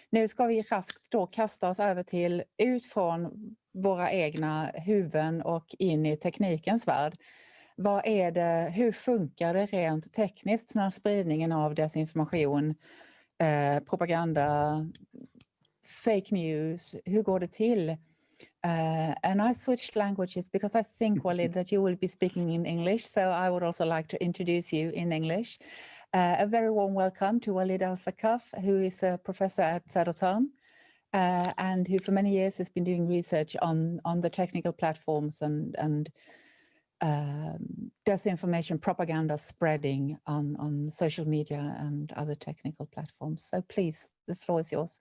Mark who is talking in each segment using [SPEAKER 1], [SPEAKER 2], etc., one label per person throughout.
[SPEAKER 1] Nu ska vi raskt då kasta oss över till ut från våra egna huvuden och in i teknikens värld. Vad är det, hur funkar det rent tekniskt när spridningen av desinformation, propaganda, fake news, hur går det till? And I switched languages because I think, Walid, that you will be speaking in English, so I would also like to introduce you in English. A very warm welcome to Walid al Saqaf, who is a professor at Södertörn, and who for many years has been doing research on the technical platforms and disinformation propaganda spreading on social media and other technical platforms. So please, the floor is yours.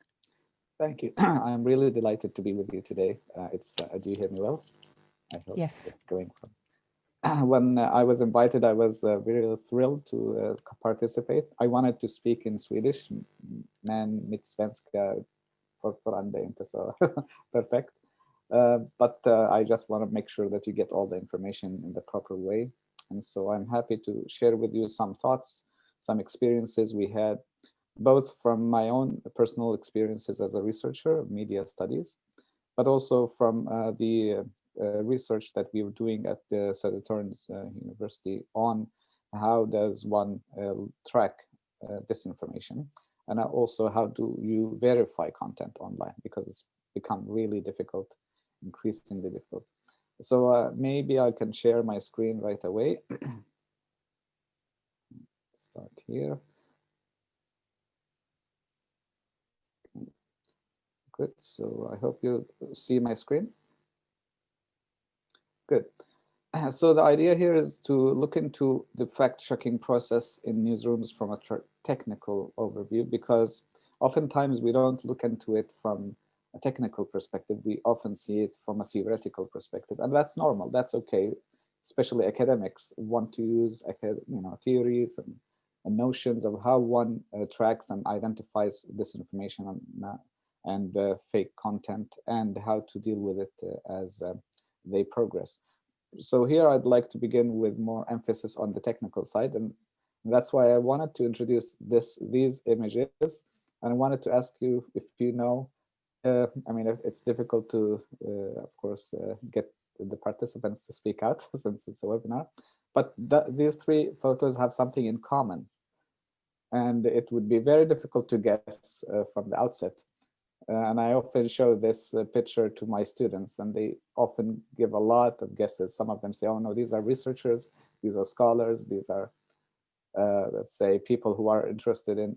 [SPEAKER 2] Thank you. I'm really delighted to be with you today. Do you hear me well? I hope
[SPEAKER 1] yes.
[SPEAKER 2] It's going well. When I was invited, I was very thrilled to participate. I wanted to speak in Swedish, men mitt svenska fortfarande inte så perfect. But I just want to make sure that you get all the information in the proper way. And so I'm happy to share with you some thoughts, some experiences we had, both from my own personal experiences as a researcher of media studies, but also from the research that we were doing at the Södertörn University on how does one track disinformation, and also how do you verify content online, because it's become really difficult, increasingly difficult. So maybe I can share my screen right away. Start here. Good, so I hope you see my screen. Good. So the idea here is to look into the fact-checking process in newsrooms from a technical overview, because oftentimes we don't look into it from a technical perspective. We often see it from a theoretical perspective, and that's normal. That's okay. Especially academics want to use theories and notions of how one tracks and identifies disinformation and fake content, and how to deal with it as they progress. So here I'd like to begin with more emphasis on the technical side, and that's why I wanted to introduce these images. And I wanted to ask you if you know, it's difficult to, of course, get the participants to speak out since it's a webinar, but these three photos have something in common, and it would be very difficult to guess from the outset. And I often show this picture to my students, and they often give a lot of guesses. Some of them say, oh no, these are researchers, these are scholars, these are, let's say, people who are interested in,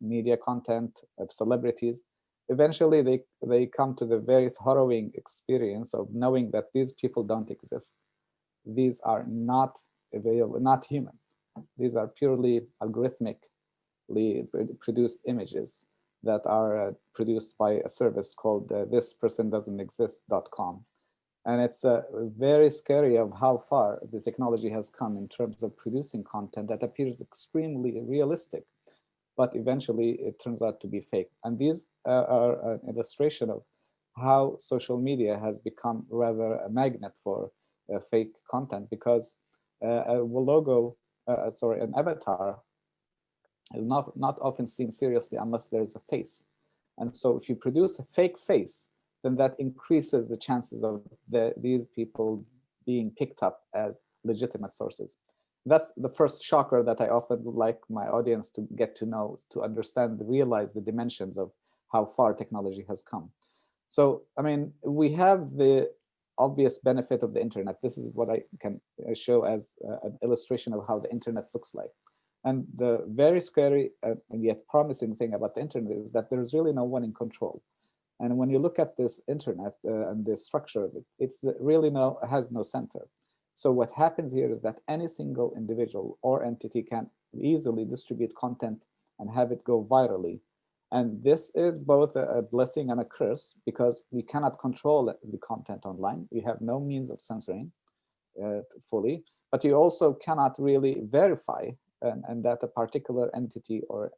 [SPEAKER 2] media content, of celebrities. Eventually, they come to the very harrowing experience of knowing that these people don't exist. These are not available, not humans. These are purely algorithmically produced images that are produced by a service called thispersondoesn'texist.com. And it's very scary of how far the technology has come in terms of producing content that appears extremely realistic, but eventually it turns out to be fake. And these are an illustration of how social media has become rather a magnet for fake content, because an avatar is not often seen seriously unless there is a face. And so if you produce a fake face, then that increases the chances of these people being picked up as legitimate sources. That's the first shocker that I often would like my audience to get to know, to understand, realize the dimensions of how far technology has come. So, we have the obvious benefit of the internet. This is what I can show as an illustration of how the internet looks like. And the very scary and yet promising thing about the internet is that there's really no one in control. And when you look at this internet and the structure of it, it's really has no center. So what happens here is that any single individual or entity can easily distribute content and have it go virally. And this is both a blessing and a curse, because we cannot control the content online. We have no means of censoring fully, but you also cannot really verify and that a particular entity or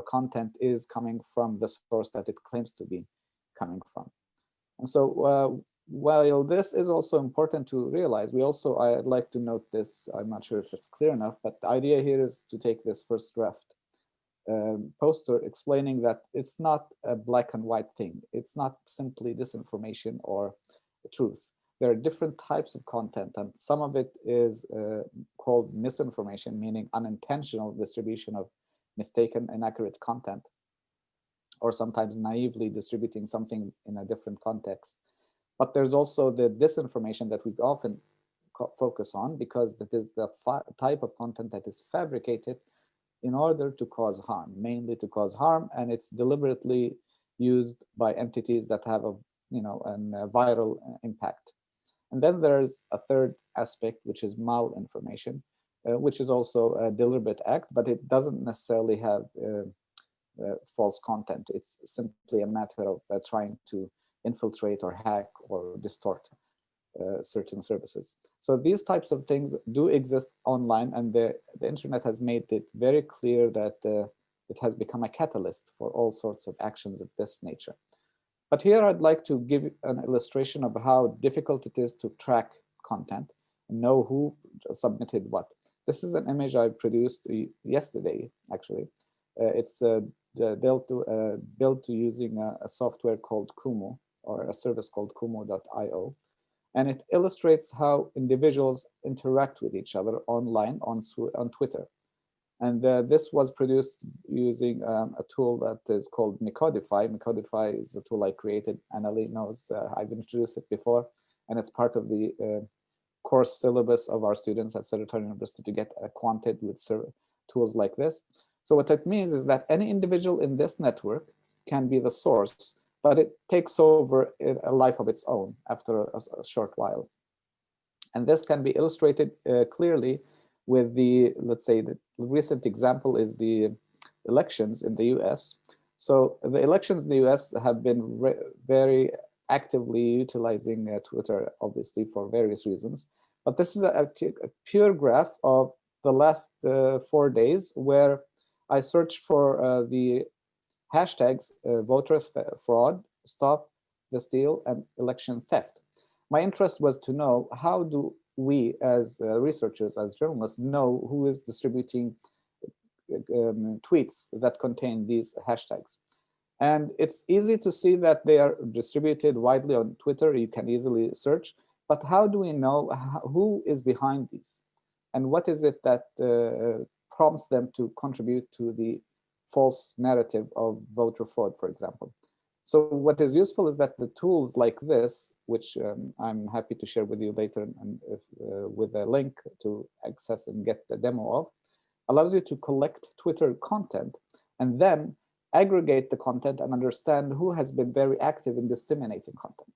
[SPEAKER 2] content is coming from the source that it claims to be coming from. And so while this is also important to realize, I'd like to note this, I'm not sure if it's clear enough, but the idea here is to take this first draft. poster explaining that it's not a black and white thing. It's not simply disinformation or truth. There are different types of content, and some of it is called misinformation, meaning unintentional distribution of mistaken, inaccurate content, or sometimes naively distributing something in a different context. But there's also the disinformation that we often focus on, because that is the type of content that is fabricated in order to cause harm, mainly to cause harm, and it's deliberately used by entities that have a viral impact. And then there's a third aspect, which is malinformation, which is also a deliberate act, but it doesn't necessarily have false content. It's simply a matter of trying to infiltrate or hack or distort certain services. So these types of things do exist online, and the internet has made it very clear that it has become a catalyst for all sorts of actions of this nature. But here I'd like to give an illustration of how difficult it is to track content and know who submitted what. This is an image I produced yesterday, actually. It's built to using a software called Kumu, or a service called kumu.io. And it illustrates how individuals interact with each other online on Twitter. And this was produced using a tool that is called Micodify. Micodify is a tool I created, and Ali knows I've introduced it before, and it's part of the course syllabus of our students at Sartor University to get acquainted with tools like this. So what it means is that any individual in this network can be the source, but it takes over a life of its own after a short while. And this can be illustrated clearly with the, let's say, the recent example is the elections in the US. So the elections in the US have been very actively utilizing Twitter, obviously, for various reasons. But this is a pure graph of the last 4 days, where I searched for the hashtags voter fraud, stop the steal, and election theft. My interest was to know, how do we as researchers, as journalists, know who is distributing tweets that contain these hashtags? And it's easy to see that they are distributed widely on Twitter. You can easily search. But how do we know who is behind these? And what is it that prompts them to contribute to the false narrative of voter fraud, for example? So what is useful is that the tools like this, which I'm happy to share with you later, and with a link to access and get the demo of, allows you to collect Twitter content and then aggregate the content and understand who has been very active in disseminating content.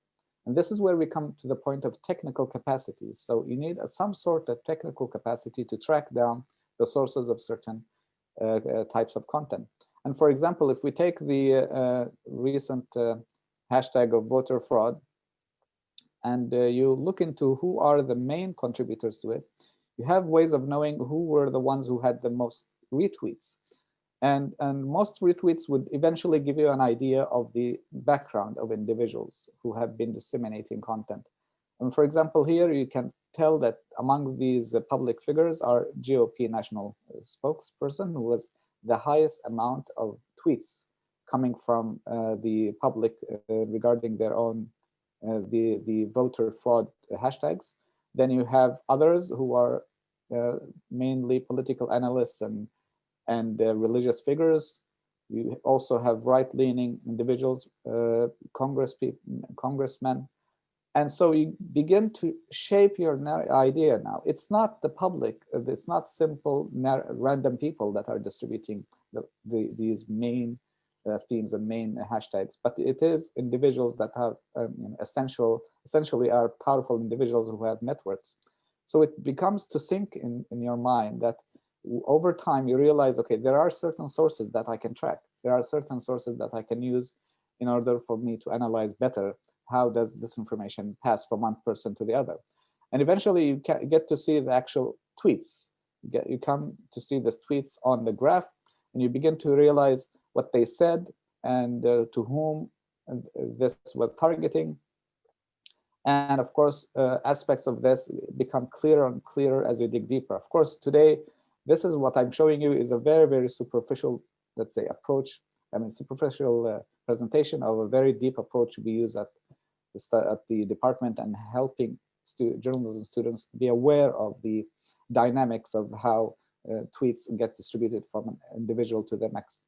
[SPEAKER 2] And this is where we come to the point of technical capacities. So you need some sort of technical capacity to track down the sources of certain types of content. And for example, if we take the recent hashtag of voter fraud, and you look into who are the main contributors to it, you have ways of knowing who were the ones who had the most retweets. And most retweets would eventually give you an idea of the background of individuals who have been disseminating content. And for example, here you can tell that among these public figures are GOP national spokesperson, who was the highest amount of tweets coming from the public regarding their own the voter fraud hashtags. Then you have others who are mainly political analysts and religious figures. You also have right-leaning individuals, congressmen. And so you begin to shape your idea now. It's not the public, it's not simple random people that are distributing these main themes and main hashtags, but it is individuals that have essentially are powerful individuals who have networks. So it becomes to sink in your mind that over time you realize, okay, there are certain sources that I can track. There are certain sources that I can use in order for me to analyze better how does this information pass from one person to the other. And eventually you get to see the actual tweets. You come to see the tweets on the graph, and you begin to realize what they said and to whom this was targeting. And of course, aspects of this become clearer and clearer as you dig deeper. Of course, today, this is what I'm showing you is a very, very superficial let's say, approach. I mean, superficial presentation of a very deep approach we use at the department, and helping journalism students be aware of the dynamics of how tweets get distributed from an individual to the next.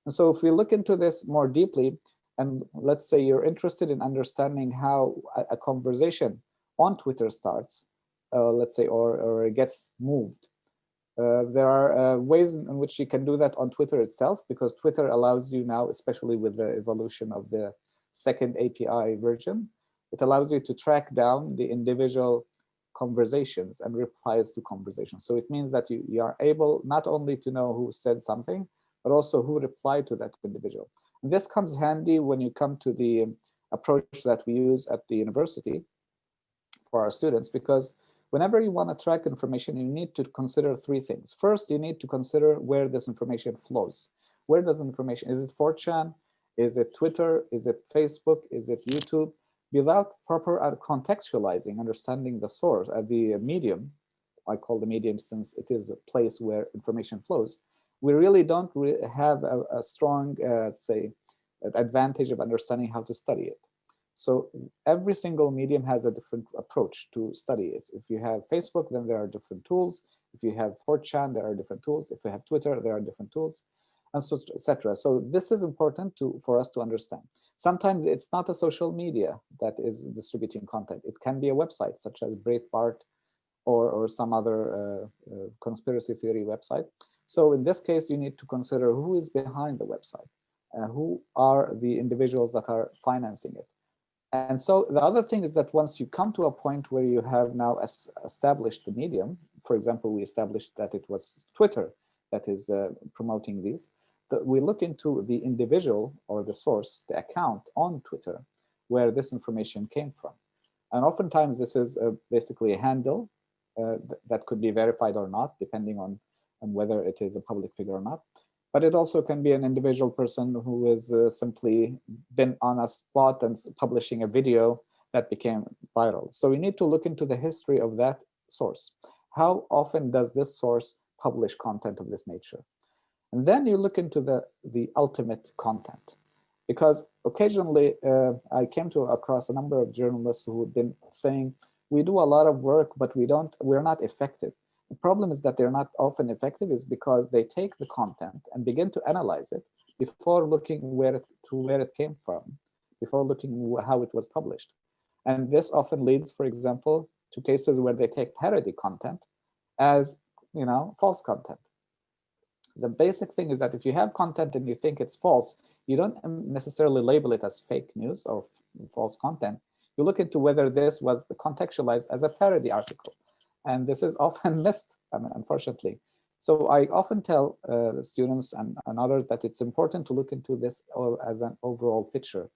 [SPEAKER 2] And so if we look into this more deeply, and let's say you're interested in understanding how a conversation on Twitter starts, let's say, or it gets moved, there are ways in which you can do that on Twitter itself, because Twitter allows you now, especially with the evolution of the second API version, it allows you to track down the individual conversations and replies to conversations. So it means that you are able not only to know who said something, but also who replied to that individual. And this comes handy when you come to the approach that we use at the university for our students, because whenever you want to track information, you need to consider three things. First, you need to consider where this information flows. Where does information, is it 4chan? Is it Twitter? Is it Facebook? Is it YouTube? Without proper contextualizing, understanding the source, the medium, I call the medium since it is a place where information flows, we really don't have a strong, say, advantage of understanding how to study it. So every single medium has a different approach to study it. If you have Facebook, then there are different tools. If you have 4chan, there are different tools. If you have Twitter, there are different tools, and so, etc. So this is important for us to understand. Sometimes it's not a social media that is distributing content. It can be a website such as Breitbart or some other conspiracy theory website. So in this case, you need to consider who is behind the website, who are the individuals that are financing it. And so the other thing is that once you come to a point where you have now established the medium, for example, we established that it was Twitter that is promoting these, that we look into the individual or the source, the account on Twitter, where this information came from. And oftentimes this is basically a handle that could be verified or not, depending on whether it is a public figure or not. But it also can be an individual person who is simply been on a spot and publishing a video that became viral. So we need to look into the history of that source. How often does this source publish content of this nature? And then you look into the ultimate content. Because occasionally I came across a number of journalists who have been saying, we do a lot of work, but we're not effective. The problem is that they're not often effective is because they take the content and begin to analyze it before looking where it came from, before looking how it was published. And this often leads, for example, to cases where they take parody content as, false content. The basic thing is that if you have content and you think it's false, you don't necessarily label it as fake news or false content. You look into whether this was contextualized as a parody article. And this is often missed, unfortunately. So I often tell the students and others that it's important to look into this as an overall picture.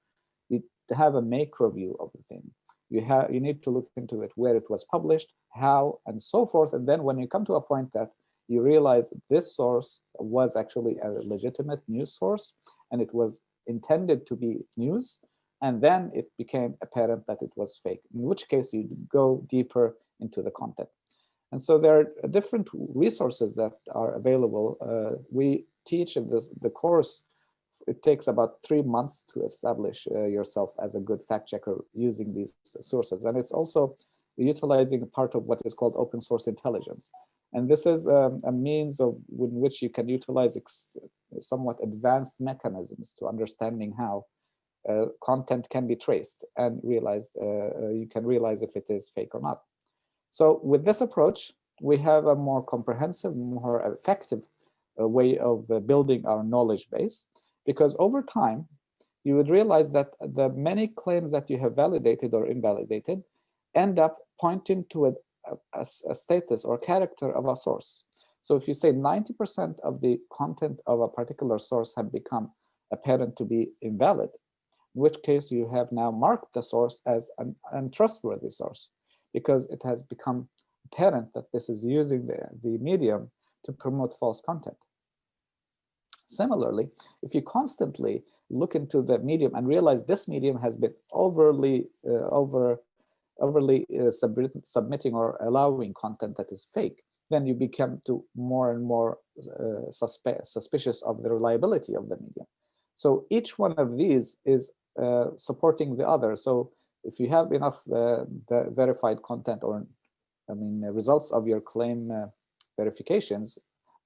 [SPEAKER 2] You have a macro view of the thing. You need to look into it, where it was published, how, and so forth. And then when you come to a point that you realize this source was actually a legitimate news source, and it was intended to be news, and then it became apparent that it was fake, in which case you go deeper into the content. And so there are different resources that are available. We teach in the course, it takes about 3 months to establish yourself as a good fact checker using these sources. And it's also utilizing part of what is called open source intelligence. And this is a means in which you can utilize somewhat advanced mechanisms to understanding how content can be traced and realized. You can realize if it is fake or not. So with this approach, we have a more comprehensive, more effective way of building our knowledge base, because over time, you would realize that the many claims that you have validated or invalidated end up pointing to a status or character of a source. So if you say 90% of the content of a particular source have become apparent to be invalid, in which case you have now marked the source as an untrustworthy source, because it has become apparent that this is using the medium to promote false content. Similarly, if you constantly look into the medium and realize this medium has been overly submitting or allowing content that is fake, then you become to more and more suspicious of the reliability of the medium. So each one of these is supporting the other. So if you have enough verified content, or results of your claim verifications,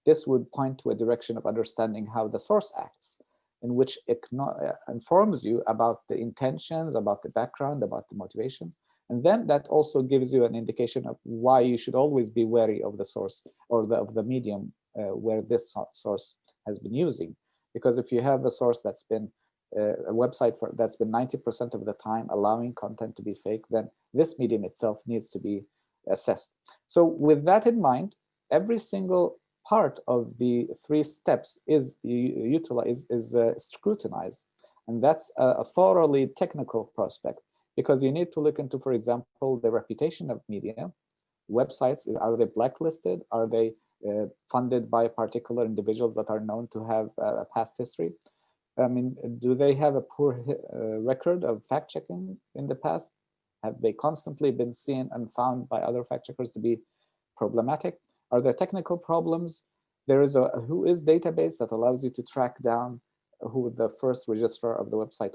[SPEAKER 2] this would point to a direction of understanding how the source acts, in which it informs you about the intentions, about the background, about the motivations. And then that also gives you an indication of why you should always be wary of the source, or of the medium where this source has been using. Because if you have a source that's been a website that's been 90% of the time allowing content to be fake, then this medium itself needs to be assessed. So with that in mind, every single part of the 3 steps is scrutinized, and that's a thoroughly technical prospect, because you need to look into, for example, the reputation of media websites. Are they blacklisted? Are they funded by particular individuals that are known to have a past history? Do they have a poor record of fact-checking in the past? Have they constantly been seen and found by other fact-checkers to be problematic? Are there technical problems? There is a Whois database that allows you to track down who the first registrar of the website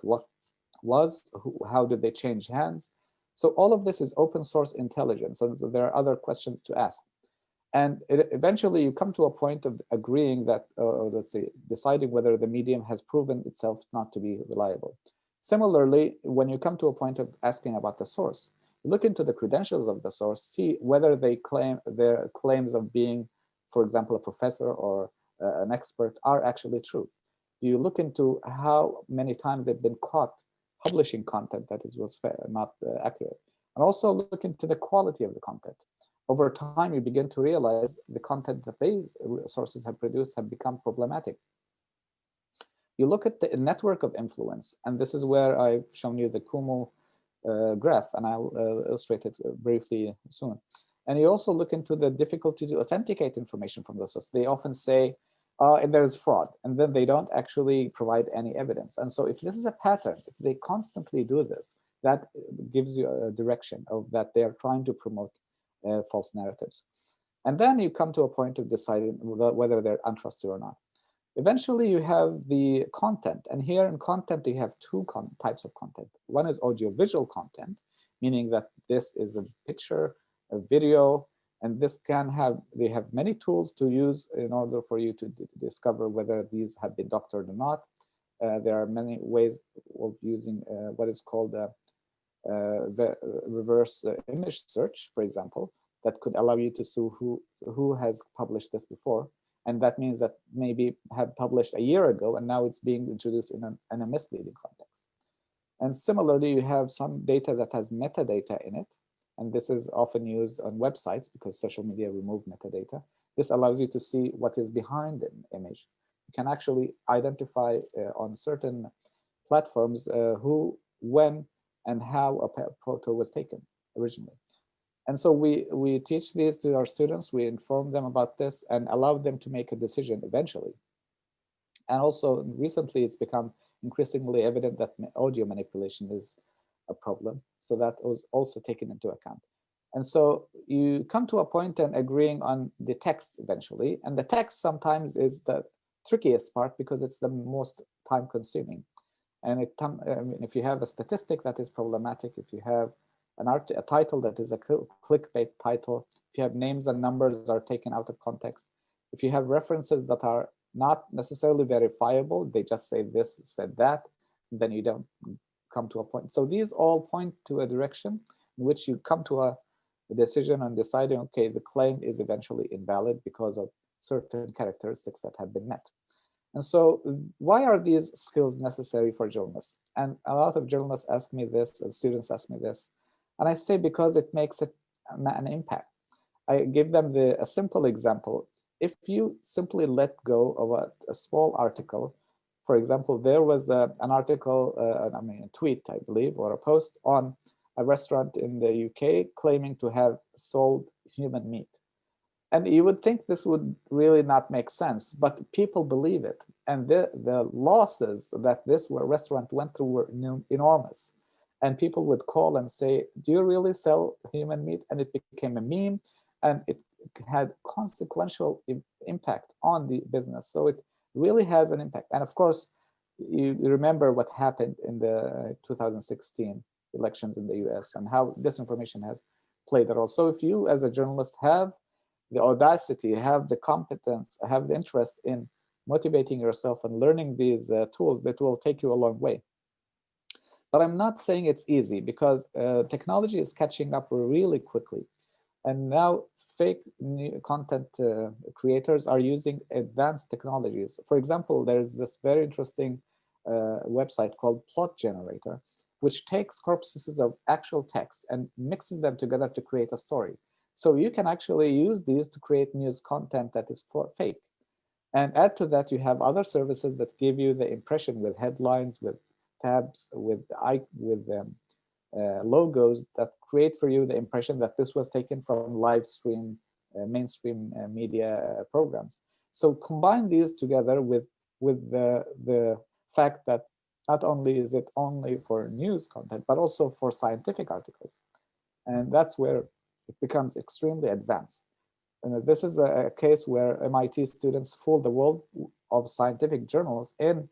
[SPEAKER 2] was, how did they change hands? So all of this is open source intelligence, and so there are other questions to ask. And eventually you come to a point of agreeing that, let's say, deciding whether the medium has proven itself not to be reliable. Similarly, when you come to a point of asking about the source, look into the credentials of the source, see whether their claims of being, for example, a professor or an expert are actually true. Do you look into how many times they've been caught publishing content that was not accurate? And also look into the quality of the content. Over time, you begin to realize the content that these sources have produced have become problematic. You look at the network of influence, and this is where I've shown you the Kumu graph, and I'll illustrate it briefly soon. And you also look into the difficulty to authenticate information from the source. They often say, there's fraud, and then they don't actually provide any evidence. And so if this is a pattern, if they constantly do this, that gives you a direction of that they are trying to promote false narratives. And then you come to a point of deciding whether they're untrusted or not. Eventually, you have the content. And here in content, you have 2 types of content. One is audiovisual content, meaning that this is a picture, a video, and this they have many tools to use in order for you to discover whether these have been doctored or not. There are many ways of using what is called reverse image search, for example, that could allow you to see who has published this before. And that means that maybe had published a year ago, and now it's being introduced in a misleading context. And similarly, you have some data that has metadata in it. And this is often used on websites because social media remove metadata. This allows you to see what is behind an image. You can actually identify on certain platforms who, when, and how a photo was taken originally. And so we teach these to our students, we inform them about this and allow them to make a decision eventually. And also recently it's become increasingly evident that audio manipulation is a problem. So that was also taken into account. And so you come to a point and agreeing on the text eventually. And the text sometimes is the trickiest part because it's the most time consuming. And if you have a statistic that is problematic, if you have a title that is a clickbait title, if you have names and numbers are taken out of context, if you have references that are not necessarily verifiable, they just say this, said that, then you don't come to a point. So these all point to a direction in which you come to a decision on deciding, okay, the claim is eventually invalid because of certain characteristics that have been met. And so why are these skills necessary for journalists? And a lot of journalists ask me this, and students ask me this. And I say because it makes an impact. I give them a simple example. If you simply let go of a small article, for example, there was an article, a tweet, I believe, or a post on a restaurant in the UK claiming to have sold human meat. And you would think this would really not make sense, but people believe it. And the losses that this restaurant went through were enormous. And people would call and say, do you really sell human meat? And it became a meme. And had consequential impact on the business. So it really has an impact. And of course, you remember what happened in the 2016 elections in the US and how disinformation has played a role. So if you as a journalist have the audacity, have the competence, have the interest in motivating yourself and learning these tools, that will take you a long way. But I'm not saying it's easy, because technology is catching up really quickly. And now fake content creators are using advanced technologies. For example, there's this very interesting website called Plot Generator, which takes corpuses of actual text and mixes them together to create a story. So you can actually use these to create news content that is fake. And add to that, you have other services that give you the impression with headlines, with tabs, with logos that create for you the impression that this was taken from live stream, mainstream media programs. So combine these together with the fact that not only is it only for news content, but also for scientific articles. And that's where it becomes extremely advanced. And this is a case where MIT students fooled the world of scientific journals in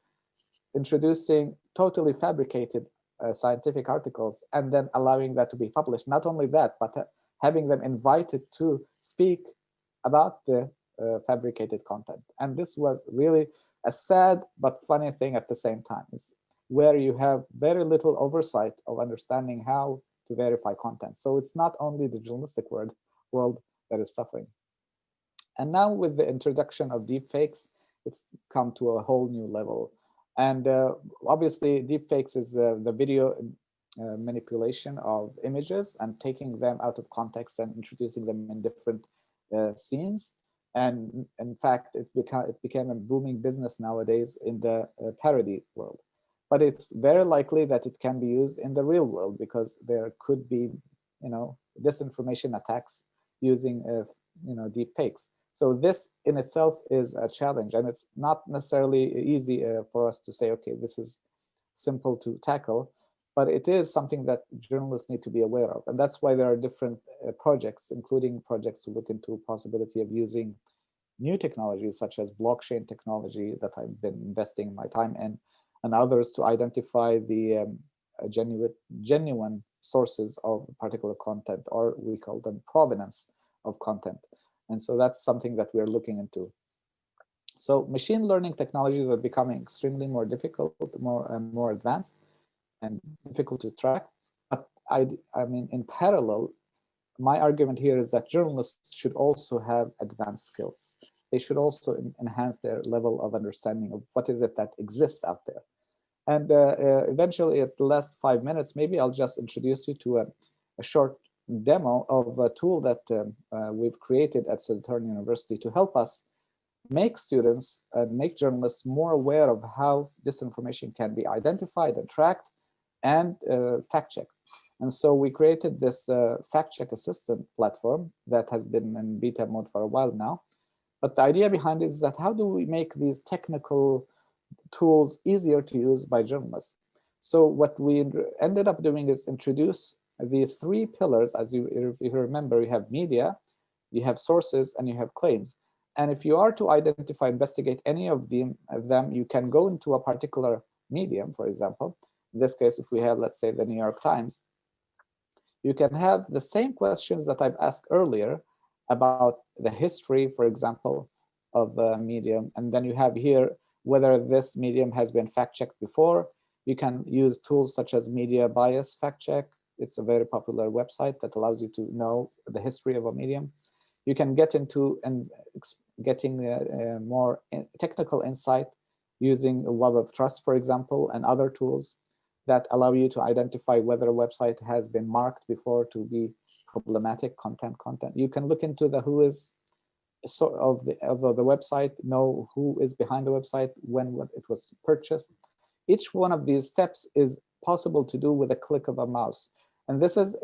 [SPEAKER 2] introducing totally fabricated scientific articles and then allowing that to be published. Not only that, but having them invited to speak about the fabricated content. And this was really a sad but funny thing at the same time, is where you have very little oversight of understanding how to verify content. So it's not only the journalistic world that is suffering. And now with the introduction of deepfakes, it's come to a whole new level. And obviously, deepfakes is the video manipulation of images and taking them out of context and introducing them in different scenes. And in fact, it became a booming business nowadays in the parody world. But it's very likely that it can be used in the real world, because there could be, disinformation attacks using, deepfakes. So this in itself is a challenge, and it's not necessarily easy for us to say, okay, this is simple to tackle, but it is something that journalists need to be aware of. And that's why there are different projects, including projects to look into possibility of using new technologies such as blockchain technology that I've been investing my time in, and others to identify the genuine sources of particular content, or we call them provenance of content. And so that's something that we're looking into. So machine learning technologies are becoming extremely more difficult, more advanced, and difficult to track. But I mean, in parallel, my argument here is that journalists should also have advanced skills. They should also enhance their level of understanding of what is it that exists out there. And eventually, at the last 5 minutes, maybe I'll just introduce you to a short demo of a tool that we've created at Southern University to help us make students and make journalists more aware of how disinformation can be identified and tracked and fact-checked. And so we created this fact-check assistant platform that has been in beta mode for a while now. But the idea behind it is that how do we make these technical tools easier to use by journalists? So what we ended up doing is introduce the 3 pillars. As you remember, you have media, you have sources, and you have claims. And if you are to identify, investigate any of them, you can go into a particular medium, for example. In this case, if we have, let's say, the New York Times, you can have the same questions that I've asked earlier about the history, for example, of the medium. And then you have here whether this medium has been fact-checked before. You can use tools such as Media Bias Fact Check. It's a very popular website that allows you to know the history of a medium. You can get into and getting more technical insight using a Web of Trust, for example, and other tools that allow you to identify whether a website has been marked before to be problematic content. You can look into the who is of the website, know who is behind the website, when it was purchased. Each one of these steps is possible to do with a click of a mouse. And this is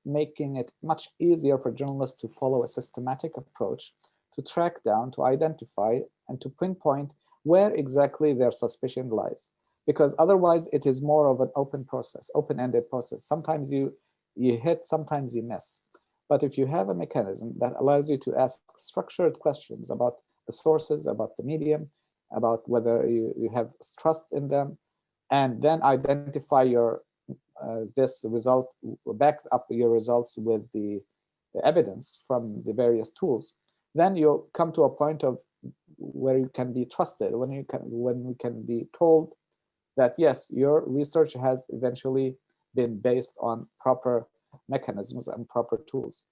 [SPEAKER 2] making it much easier for journalists to follow a systematic approach, to track down, to identify, and to pinpoint where exactly their suspicion lies. Because otherwise, it is more of an open process, open-ended process. Sometimes you hit, sometimes you miss. But if you have a mechanism that allows you to ask structured questions about the sources, about the medium, about whether you have trust in them, and then identify your this result, back up your results with the evidence from the various tools, then you'll come to a point of where you can be trusted, when you can be told that yes, your research has eventually been based on proper mechanisms and proper tools.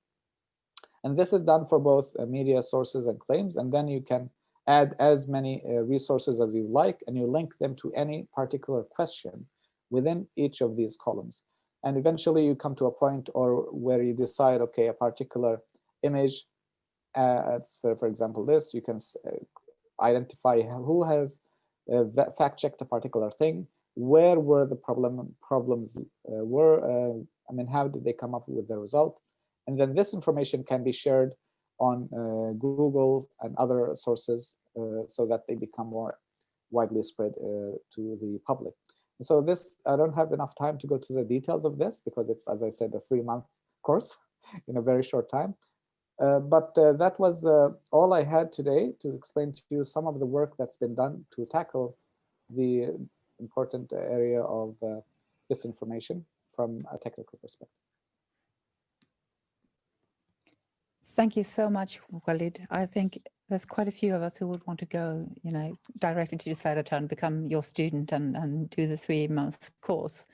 [SPEAKER 2] And this is done for both media sources and claims, and then you can add as many resources as you like, and you link them to any particular question within each of these columns. And eventually you come to a point or where you decide, okay, a particular image, for example, this, you can identify who has fact-checked a particular thing, where were the problems I mean, how did they come up with the result? And then this information can be shared on Google and other sources so that they become more widely spread to the public. And so this, I don't have enough time to go to the details of this because it's, as I said, a 3-month course in a very short time. But that was all I had today to explain to you some of the work that's been done to tackle the important area of disinformation from a technical perspective.
[SPEAKER 1] Thank you so much, Walid. I think there's quite a few of us who would want to go, directly to Cytotown and become your student and do the 3-month course.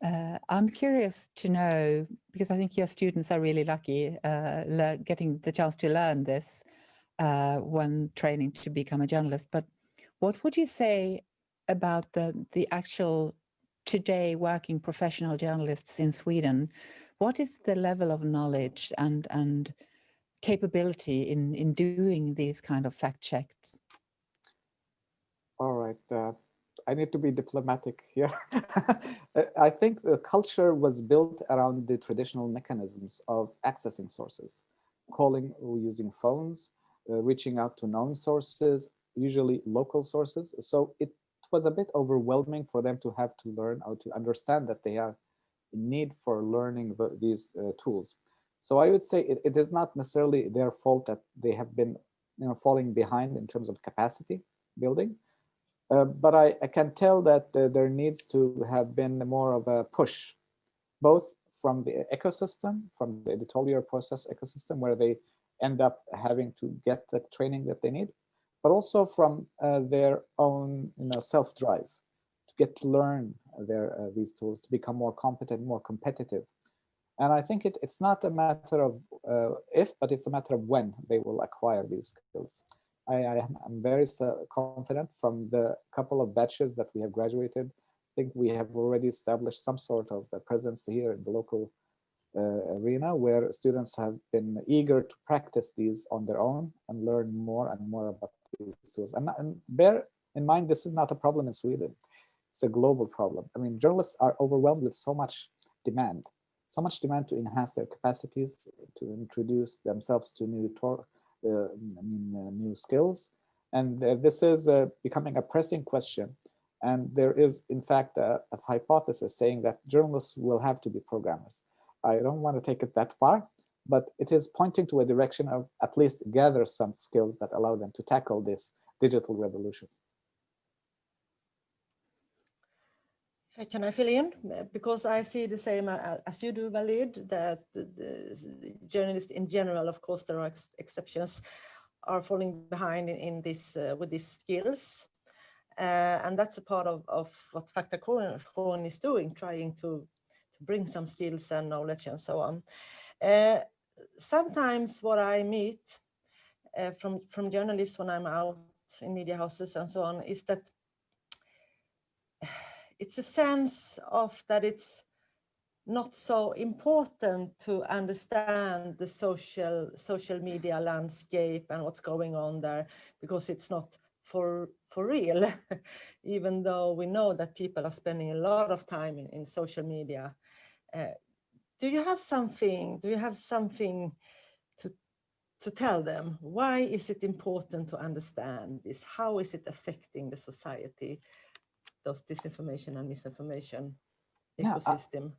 [SPEAKER 1] I'm curious to know, because I think your students are really lucky getting the chance to learn this when training to become a journalist. But what would you say about the actual today working professional journalists in Sweden? What is the level of knowledge and capability in doing these kind of fact checks?
[SPEAKER 2] All right. I need to be diplomatic here. I think the culture was built around the traditional mechanisms of accessing sources, calling or using phones, reaching out to known sources, usually local sources. So it was a bit overwhelming for them to have to learn or to understand that they are in need for learning these tools. So I would say it is not necessarily their fault that they have been falling behind in terms of capacity building. But I can tell that there needs to have been more of a push, both from the ecosystem, from the editorial process ecosystem, where they end up having to get the training that they need, but also from their own self-drive to get to learn these tools, to become more competent, more competitive. And I think it's not a matter of if, but it's a matter of when they will acquire these skills. I'm very confident from the couple of batches that we have graduated. I think we have already established some sort of a presence here in the local arena where students have been eager to practice these on their own and learn more and more about these tools. And bear in mind, this is not a problem in Sweden. It's a global problem. I mean, journalists are overwhelmed with so much demand to enhance their capacities, to introduce themselves to new skills. And this is becoming a pressing question. And there is, in fact, a hypothesis saying that journalists will have to be programmers. I don't want to take it that far, but it is pointing to a direction of at least gather some skills that allow them to tackle this digital revolution.
[SPEAKER 3] Can I fill in? Because I see the same as you do, Walid, that the journalists in general, of course, there are exceptions, are falling behind in this with these skills. And that's a part of what Faktakoren is doing, trying to bring some skills and knowledge and so on. Sometimes what I meet from journalists when I'm out in media houses and so on is that it's a sense of that it's not so important to understand the social media landscape and what's going on there because it's not for real, even though we know that people are spending a lot of time in social media. Do you have something to tell them? Why is it important to understand this? How is it affecting the society, those disinformation and misinformation ecosystem?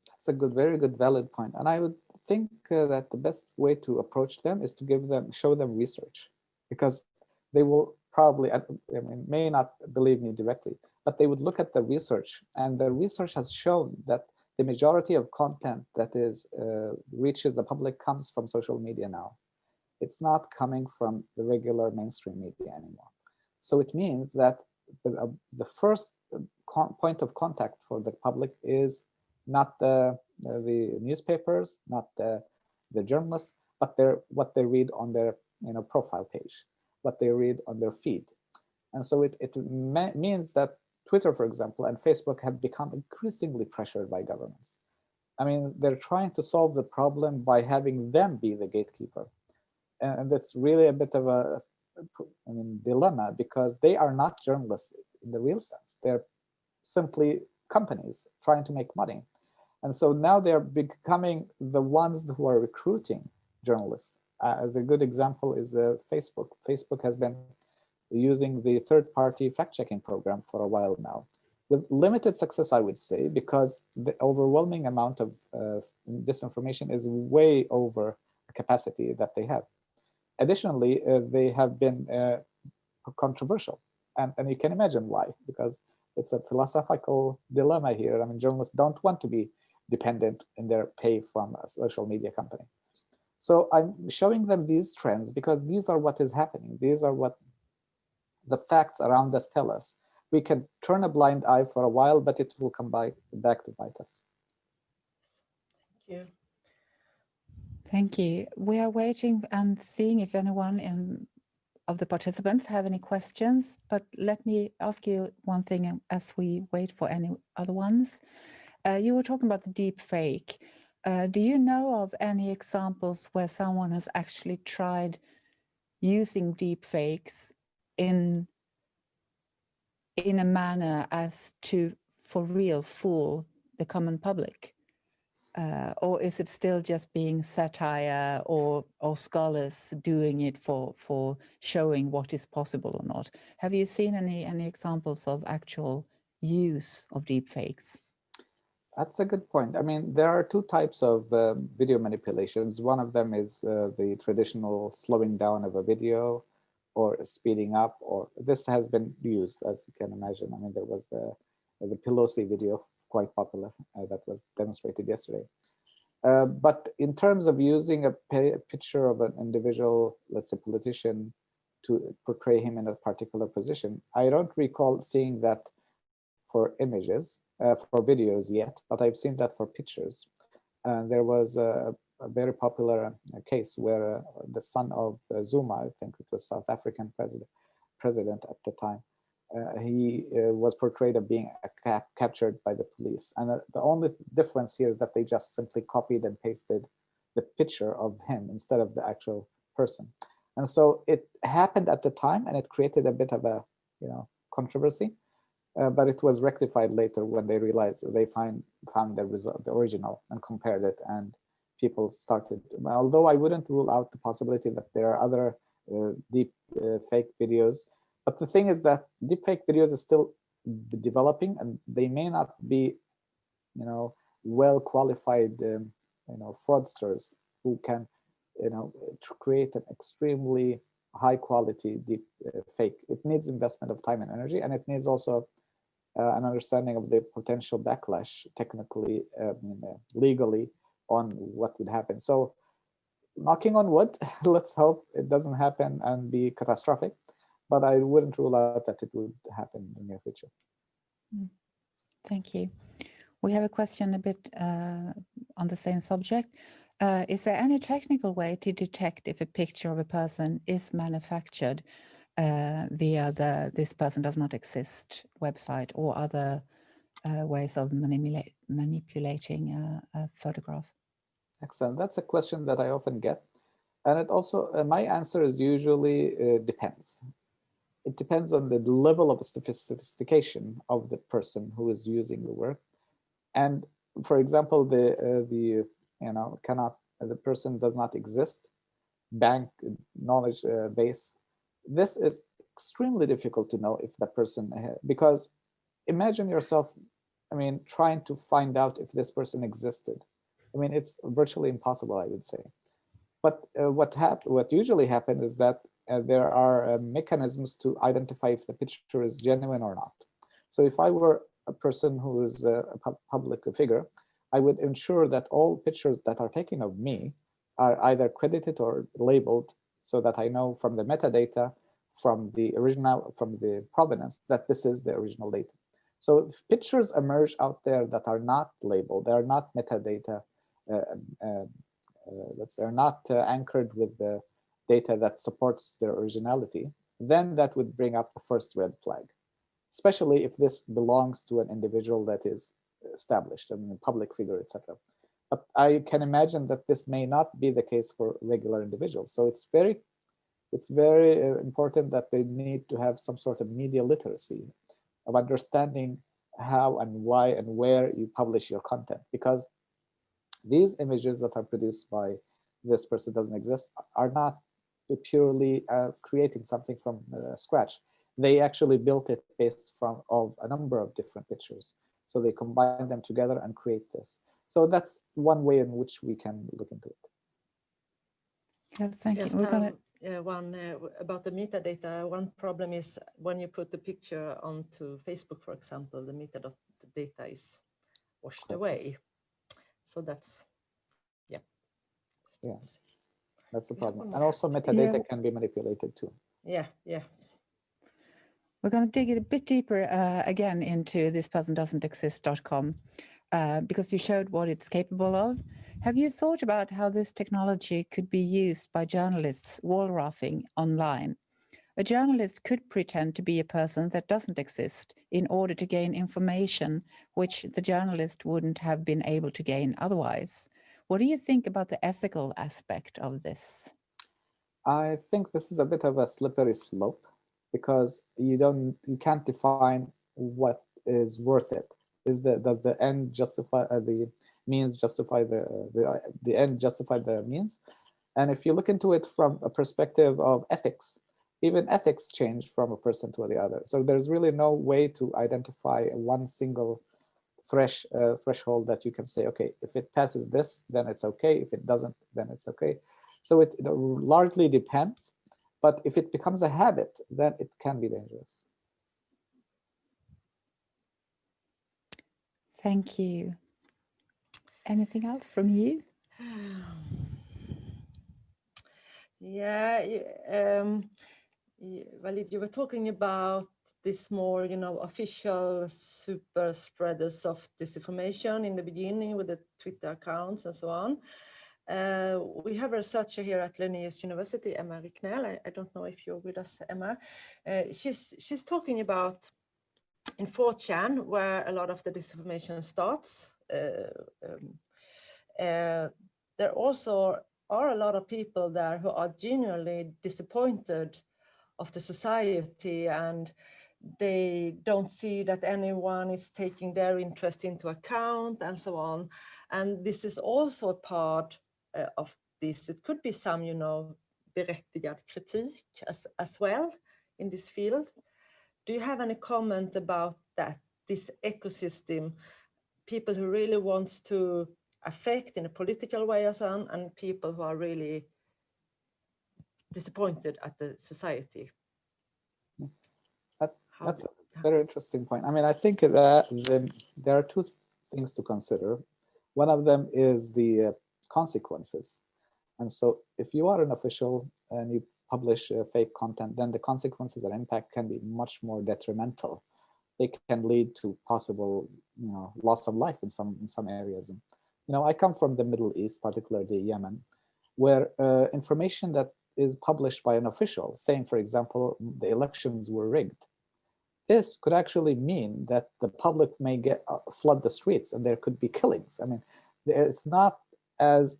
[SPEAKER 2] That's a very good, valid point. And I would think that the best way to approach them is to show them research, because they will probably, I mean, may not believe me directly, but they would look at the research, and the research has shown that the majority of content that reaches the public comes from social media now. It's not coming from the regular mainstream media anymore. So it means that the first point of contact for the public is not the newspapers, not the journalists, but what they read on their profile page, what they read on their feed. And so it means that Twitter, for example, and Facebook have become increasingly pressured by governments. I mean, they're trying to solve the problem by having them be the gatekeeper. And that's really a bit of a dilemma, because they are not journalists in the real sense. They're simply companies trying to make money. And so now they're becoming the ones who are recruiting journalists. As a good example is Facebook. Facebook has been using the third-party fact-checking program for a while now, with limited success, I would say, because the overwhelming amount of disinformation is way over the capacity that they have. Additionally, they have been controversial, and you can imagine why, because it's a philosophical dilemma here. I mean, journalists don't want to be dependent in their pay from a social media company. So I'm showing them these trends because these are what is happening. These are what the facts around us tell us. We can turn a blind eye for a while, but it will come back to bite us.
[SPEAKER 3] Thank you.
[SPEAKER 1] Thank you. We are waiting and seeing if anyone of the participants have any questions, but let me ask you one thing as we wait for any other ones. You were talking about the deep fake. Do you know of any examples where someone has actually tried using deep fakes in a manner as to, for real, fool the common public? Or is it still just being satire or scholars doing it for showing what is possible or not? Have you seen any examples of actual use of deepfakes?
[SPEAKER 2] That's a good point. I mean, there are two types of video manipulations. One of them is the traditional slowing down of a video or speeding up, or this has been used, as you can imagine. I mean, there was the Pelosi video, quite popular, that was demonstrated yesterday. But in terms of using a picture of an individual, let's say politician, to portray him in a particular position, I don't recall seeing that for images, for videos yet, but I've seen that for pictures. There was a very popular case where the son of Zuma, I think it was South African president at the time, he was portrayed as being captured by the police. And the only difference here is that they just simply copied and pasted the picture of him instead of the actual person. And so it happened at the time, and it created a bit of a controversy. But it was rectified later when they realized they found the original and compared it, and people started. Although I wouldn't rule out the possibility that there are other deep fake videos, but the thing is that deep fake videos is still developing, and they may not be, well qualified, fraudsters who can, create an extremely high quality deep fake. It needs investment of time and energy, and it needs also an understanding of the potential backlash technically, legally, on what would happen. So knocking on wood, let's hope it doesn't happen and be catastrophic, but I wouldn't rule out that it would happen in the near future.
[SPEAKER 1] Thank you. We have a question a bit on the same subject. Is there any technical way to detect if a picture of a person is manufactured via the "this person does not exist" website or other ways of manipulating a photograph? Excellent.
[SPEAKER 2] That's a question that I often get. And it also, my answer is usually depends. It depends on the level of sophistication of the person who is using the work. And for example, the person does not exist bank knowledge base. This is extremely difficult to know if the person, because imagine yourself, trying to find out if this person existed. I mean, it's virtually impossible, I would say. But what usually happens is that there are mechanisms to identify if the picture is genuine or not. So if I were a person who is a public figure, I would ensure that all pictures that are taken of me are either credited or labeled, so that I know from the metadata, from the original, from the provenance, that this is the original data. So if pictures emerge out there that are not labeled, they are not metadata, they're not anchored with the data that supports their originality, then that would bring up the first red flag, especially if this belongs to an individual that is established, I mean, a public figure, etc. But I can imagine that this may not be the case for regular individuals. So it's very important that they need to have some sort of media literacy of understanding how and why and where you publish your content, because these images that are produced by this person doesn't exist are not purely creating something from scratch. They actually built it based of a number of different pictures. So they combine them together and create this. So that's one way in which we can look into it.
[SPEAKER 1] Yes, thank you. We're gonna
[SPEAKER 3] one about the metadata. One problem is when you put the picture onto Facebook, for example, the metadata is washed away. So that's, yeah.
[SPEAKER 2] That's a problem. And also metadata can be manipulated too.
[SPEAKER 3] Yeah.
[SPEAKER 1] We're going to dig a bit deeper again into thispersondoesn'texist.com because you showed what it's capable of. Have you thought about how this technology could be used by journalists wall-roughing online? A journalist could pretend to be a person that doesn't exist in order to gain information which the journalist wouldn't have been able to gain otherwise. What do you think about the ethical aspect of this?
[SPEAKER 2] I think this is a bit of a slippery slope, because you can't define what is worth it. Does the end justify the means justify the end justify the means? And if you look into it from a perspective of ethics, even ethics change from a person to the other. So there's really no way to identify one single threshold that you can say, okay, if it passes this, then it's okay. If it doesn't, then it's okay. So it largely depends. But if it becomes a habit, then it can be dangerous.
[SPEAKER 1] Thank you. Anything else from you?
[SPEAKER 3] Yeah, Walid, you were talking about this more, official super spreaders of disinformation in the beginning with the Twitter accounts and so on. We have a researcher here at Linnaeus University, Emma Ricknell. I don't know if you're with us, Emma. She's talking about in 4chan, where a lot of the disinformation starts. There also are a lot of people there who are genuinely disappointed of the society, and they don't see that anyone is taking their interest into account and so on. And this is also a part of this. It could be some, berättigad critique as well in this field. Do you have any comment about that, this ecosystem, people who really wants to affect in a political way or so on, and people who are really disappointed at the society?
[SPEAKER 2] That's a very interesting point. I mean, I think that there are two things to consider. One of them is the consequences. And so if you are an official and you publish fake content, then the consequences and impact can be much more detrimental. They can lead to possible, loss of life in some areas. And, I come from the Middle East, particularly Yemen, where information that is published by an official, saying, for example, the elections were rigged, this could actually mean that the public may flood the streets and there could be killings. I mean, it's not as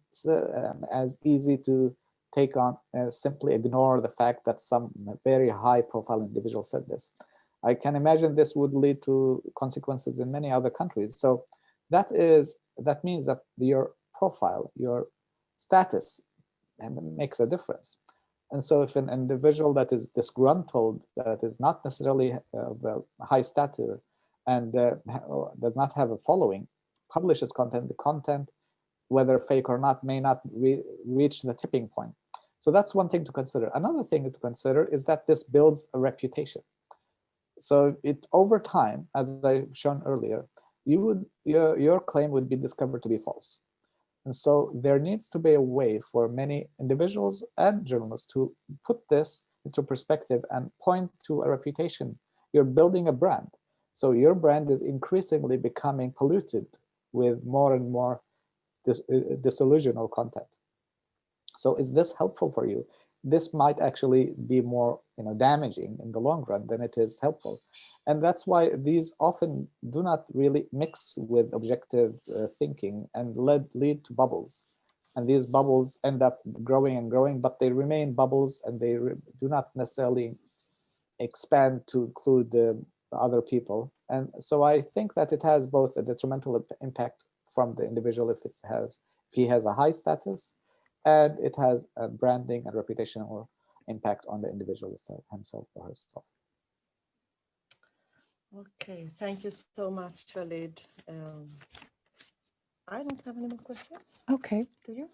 [SPEAKER 2] easy to take on, simply ignore the fact that some very high-profile individual said this. I can imagine this would lead to consequences in many other countries. So that means that your profile, your status, makes a difference. And so if an individual that is disgruntled, that is not necessarily of a high stature and does not have a following, publishes content, the content whether fake or not, may not reach the tipping point. So that's one thing to consider. Another thing to consider is that this builds a reputation. So over time, as I've shown earlier, your claim would be discovered to be false. And so there needs to be a way for many individuals and journalists to put this into perspective and point to a reputation. You're building a brand. So your brand is increasingly becoming polluted with more and more disillusional content. So is this helpful for you? This might actually be more damaging in the long run than it is helpful. And that's why these often do not really mix with objective thinking and lead to bubbles. And these bubbles end up growing and growing, but they remain bubbles, and they do not necessarily expand to include other people. And so I think that it has both a detrimental impact from the individual if he has a high status, and it has a branding and reputational impact on the individual himself or herself.
[SPEAKER 3] Okay, thank you so much, Walid. I don't have any more questions.
[SPEAKER 1] Okay.
[SPEAKER 3] Do you?